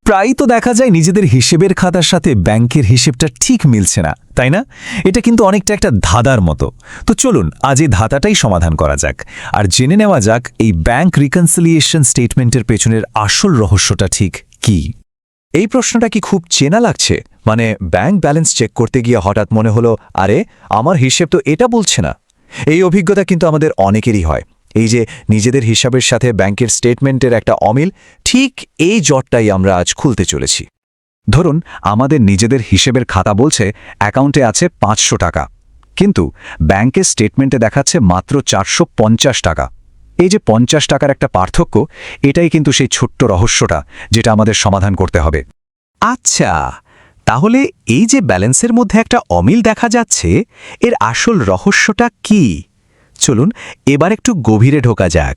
প্রায়ই তো দেখা যায় নিজেদের হিসেবের খাতার সাথে ব্যাংকের হিসেবটা ঠিক মিলছে না, তাই না? এটা কিন্তু অনেকটা একটা ধাঁধার মতো। তো চলুন আজ এই ধাঁধাটাই সমাধান করা যাক, আর জেনে নেওয়া যাক এই ব্যাংক রিকনসিলিয়েশন স্টেটমেন্টের পেছনের আসল রহস্যটা ঠিক কী। এই প্রশ্নটা কি খুব চেনা লাগছে? মানে ব্যাংক ব্যালেন্স চেক করতে গিয়ে হঠাৎ মনে হলো, আরে আমার হিসেব তো এটা বলছে না। এই অভিজ্ঞতা কিন্তু আমাদের অনেকেরই হয়। এই যে নিজেদের হিসাবের সাথে ব্যাংকের স্টেটমেন্টের একটা অমিল, ঠিক এই জটটাই আমরা আজ খুলতে চলেছি। ধরুন আমাদের নিজেদের হিসেবের খাতা বলছে অ্যাকাউন্টে আছে 500 টাকা, কিন্তু ব্যাংকের স্টেটমেন্টে দেখাচ্ছে মাত্র 450 টাকা। এই যে 50 টাকার একটা পার্থক্য, এটাই কিন্তু সেই ছোট্ট রহস্যটা যেটা আমাদের সমাধান করতে হবে। আচ্ছা, তাহলে এই যে ব্যালেন্সের মধ্যে একটা অমিল দেখা যাচ্ছে, এর আসল রহস্যটা কি? চলুন এবার একটু গভীরে ঢোকা যাক।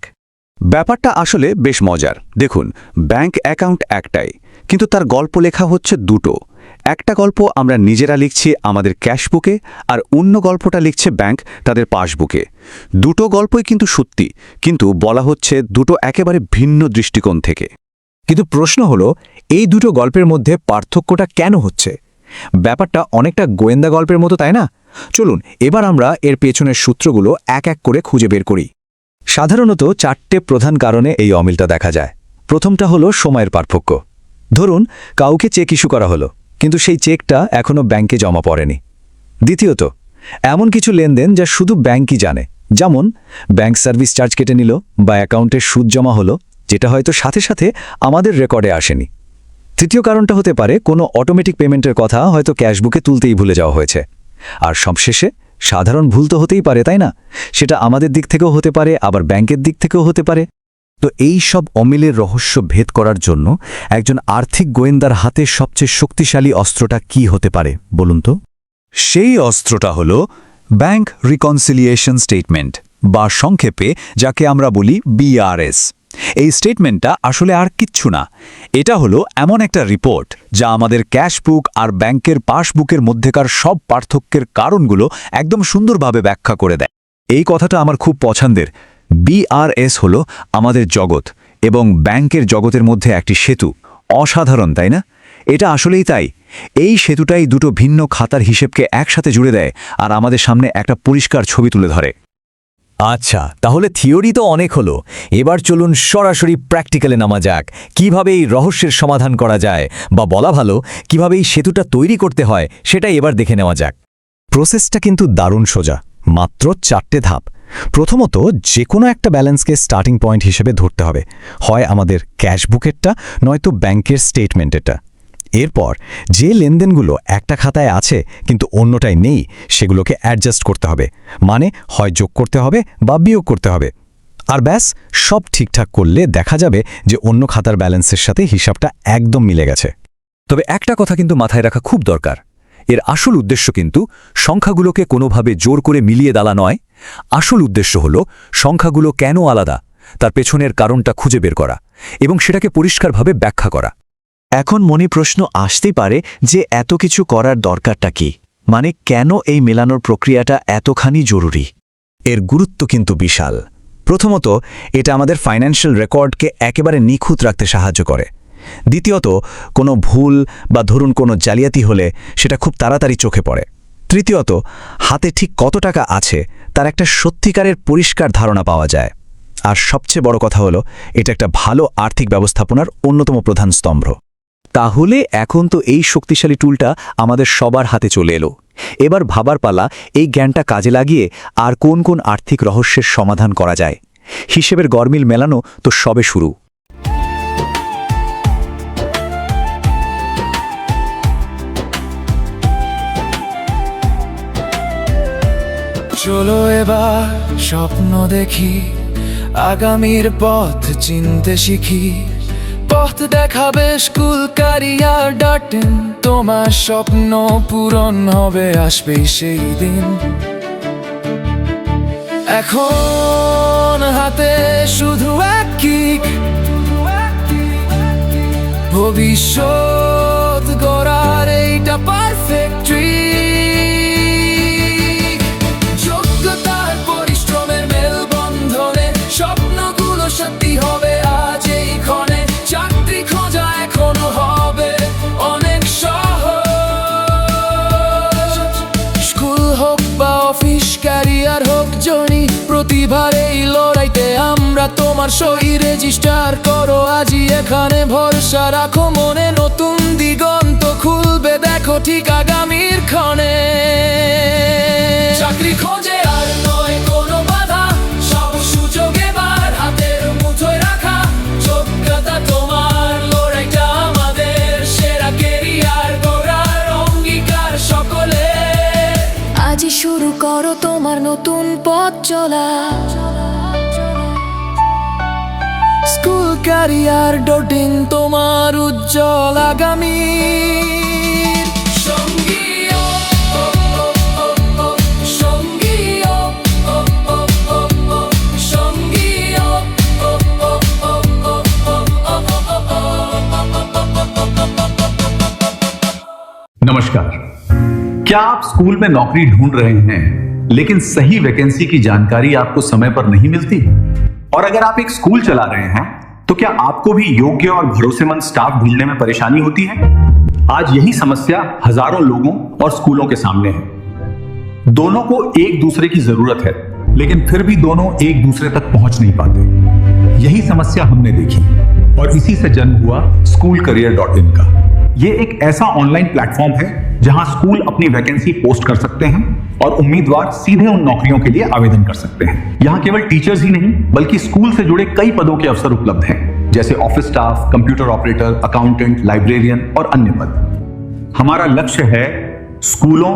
ব্যাপারটা আসলে বেশ মজার। দেখুন, ব্যাংক অ্যাকাউন্ট একটাই, কিন্তু তার গল্প লেখা হচ্ছে দুটো। একটা গল্প আমরা নিজেরা লিখছি আমাদের ক্যাশবুকে, আর অন্য গল্পটা লিখছে ব্যাংক তাদের পাসবুকে। দুটো গল্পই কিন্তু সত্যি, কিন্তু বলা হচ্ছে দুটো একেবারে ভিন্ন দৃষ্টিকোণ থেকে। কিন্তু প্রশ্ন হলো, এই দুটো গল্পের মধ্যে পার্থক্যটা কেন হচ্ছে? ব্যাপারটা অনেকটা গোয়েন্দা গল্পের মতো, তাই না? চলুন এবার আমরা এর পেছনের সূত্রগুলো এক এক করে খুঁজে বের করি। সাধারণত 4টে প্রধান কারণে এই অমিলটা দেখা যায়। প্রথমটা হলো সময়ের পার্থক্য। ধরুন কাউকে চেক ইস্যু করা হলো, কিন্তু সেই চেকটা এখনও ব্যাংকে জমা পড়েনি। দ্বিতীয়ত, এমন কিছু লেনদেন যা শুধু ব্যাংকই জানে, যেমন ব্যাংক সার্ভিস চার্জ কেটে নিল বা অ্যাকাউন্টে সুদ জমা হলো, যেটা হয়তো সাথে সাথে আমাদের রেকর্ডে আসেনি। তৃতীয় কারণটা হতে পারে কোনো অটোমেটিক পেমেন্টের কথা হয়তো ক্যাশবুকে তুলতেই ভুলে যাওয়া হয়েছে। আর সবশেষে সাধারণ ভুল তো হতেই পারে, তাই না? সেটা আমাদের দিক থেকেও হতে পারে, আবার ব্যাংকের দিক থেকেও হতে পারে। তো এই সব অমিলের রহস্য ভেদ করার জন্য একজন আর্থিক গোয়েন্দার হাতে সবচেয়ে শক্তিশালী অস্ত্রটা কি হতে পারে বলুন তো? সেই অস্ত্রটা হলো ব্যাংক রিকনসিলিয়েশন স্টেটমেন্ট, বা সংক্ষেপে যাকে আমরা বলি BRS। এই স্টেটমেন্টটা আসলে আর কিচ্ছু না, এটা হলো এমন একটা রিপোর্ট যা আমাদের ক্যাশবুক আর ব্যাংকের পাসবুকের মধ্যেকার সব পার্থক্যের কারণগুলো একদম সুন্দরভাবে ব্যাখ্যা করে দেয়। এই কথাটা আমার খুব পছন্দের। BRS হলো আমাদের জগৎ এবং ব্যাংকের জগতের মধ্যে একটি সেতু। অসাধারণ, তাই না? এটা আসলেই তাই। এই সেতুটাই দুটো ভিন্ন খাতার হিসেবকে একসাথে জুড়ে দেয় আর আমাদের সামনে একটা পরিষ্কার ছবি তুলে ধরে। আচ্ছা, তাহলে থিওরি তো অনেক হলো, এবার চলুন সরাসরি প্র্যাকটিক্যালে নামা যাক। কিভাবে এই রহস্যের সমাধান করা যায়, বা বলা ভালো কিভাবে এই সেতুটা তৈরি করতে হয়, সেটাই এবার দেখে নেওয়া যাক। প্রসেসটা কিন্তু দারুণ সোজা, মাত্র 4টে ধাপ। প্রথমত, যে কোনো একটা ব্যালেন্সকে স্টার্টিং পয়েন্ট হিসেবে ধরতে হবে, হয় আমাদের ক্যাশবুকেরটা নয়তো ব্যাংকের স্টেটমেন্টেরটা। এরপর যে লেনদেনগুলো একটা খাতায় আছে কিন্তু অন্যটায় নেই, সেগুলোকে অ্যাডজাস্ট করতে হবে, মানে হয় যোগ করতে হবে বা বিয়োগ করতে হবে। আর ব্যাস, সব ঠিকঠাক করলে দেখা যাবে যে অন্য খাতার ব্যালেন্সের সাথে হিসাবটা একদম মিলে গেছে। তবে একটা কথা কিন্তু মাথায় রাখা খুব দরকার, এর আসল উদ্দেশ্য কিন্তু সংখ্যাগুলোকে কোনোভাবে জোর করে মিলিয়ে দেওয়া নয়। আসল উদ্দেশ্য হলো সংখ্যাগুলো কেন আলাদা, তার পেছনের কারণটা খুঁজে বের করা এবং সেটাকে পরিষ্কারভাবে ব্যাখ্যা করা। এখন মনে প্রশ্ন আসতেই পারে যে এত কিছু করার দরকারটা কি? মানে কেন এই মেলানোর প্রক্রিয়াটা এতখানি জরুরি? এর গুরুত্ব কিন্তু বিশাল। প্রথমত, এটা আমাদের ফাইন্যান্সিয়াল রেকর্ডকে একেবারে নিখুঁত রাখতে সাহায্য করে। দ্বিতীয়ত, কোনো ভুল বা ধরুন কোনো জালিয়াতি হলে সেটা খুব তাড়াতাড়ি চোখে পড়ে। তৃতীয়ত, হাতে ঠিক কত টাকা আছে তার একটা সত্যিকারের পরিষ্কার ধারণা পাওয়া যায়। আর সবচেয়ে বড় কথা হলো, এটা একটা ভালো আর্থিক ব্যবস্থাপনার অন্যতম প্রধান স্তম্ভ। তাহলে এখন তো এই শক্তিশালী টুলটা আমাদের সবার হাতে চলে এলো। এবার ভাবার পালা, এই জ্ঞানটা কাজে লাগিয়ে আর কোন কোন আর্থিক রহস্যের সমাধান করা যায়। হিসেবের গরমিল মেলানো তো সবে শুরু। চলো এবার স্বপ্ন দেখি, আগামীর পথ চিনতে শিখি। পথ দেখাবে স্কুল ক্যারিয়ার.in, তোমার স্বপ্ন পূরণ হবে, আসবেই সেই দিন। এখন হাতে শুধু এক কিক, ভবিষ্যৎ গড়ার এইটা পারফেক্ট ট্রিক। যোগ্যতার পরিশ্রমের মেলবন্ধনে স্বপ্নগুলো সত্যি হবে আজ এই ক্ষণে। চাকরি খোঁজা এখনো হয় তোমার সই রেজিস্টার করো আজই এখানে, ভরসা রাখো মনে, নতুন দিগন্ত খুলবে দেখো ঠিক আগামীর ক্ষণে। চাকরি খোঁজে আর নয় কোনো বাধা, সব সুযোগ এবার হাতের মুঠোয় রাখা, যোগ্যতা তোমার, লড়াইটা আমাদের, সেরা কেরিয়ার গড়ার অঙ্গীকার সকলে। আজই শুরু করো তোমার নতুন পথ চলা। স্কুল ক্যারিয়ার.in তোমার উজ্জ্বল আগামী সঙ্গী। नमस्कार। क्या आप स्कूल में नौकरी ढूंढ रहे हैं लेकिन सही वैकेंसी की जानकारी आपको समय पर नहीं मिलती? और अगर आप एक स्कूल चला रहे हैं तो क्या आपको भी योग्य और भरोसेमंद स्टाफ ढूंढने में परेशानी होती है? आज यही समस्या हजारों लोगों और स्कूलों के सामने है। दोनों को एक दूसरे की जरूरत है, लेकिन फिर भी दोनों एक दूसरे तक पहुंच नहीं पाते। यही समस्या हमने देखी और इसी से जन्म हुआ SchoolCareer.in का। ये एक ऐसा ऑनलाइन प्लेटफॉर्म है जहां स्कूल अपनी वैकेंसी पोस्ट कर सकते हैं और उम्मीदवार सीधे उन नौकरियों के लिए आवेदन कर सकते हैं। यहाँ केवल टीचर्स ही नहीं बल्कि स्कूल से जुड़े कई पदों के अवसर उपलब्ध हैं, जैसे office staff, computer operator, accountant, librarian और अन्य पद। हमारा लक्ष्य है स्कूलों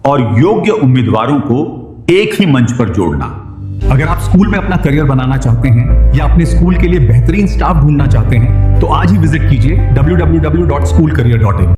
और योग्य उम्मीदवारों को एक ही मंच पर जोड़ना। अगर आप स्कूल में अपना करियर बनाना चाहते हैं या अपने स्कूल के लिए बेहतरीन स्टाफ ढूंढना चाहते हैं तो आज ही विजिट कीजिए www.schoolcareer.in।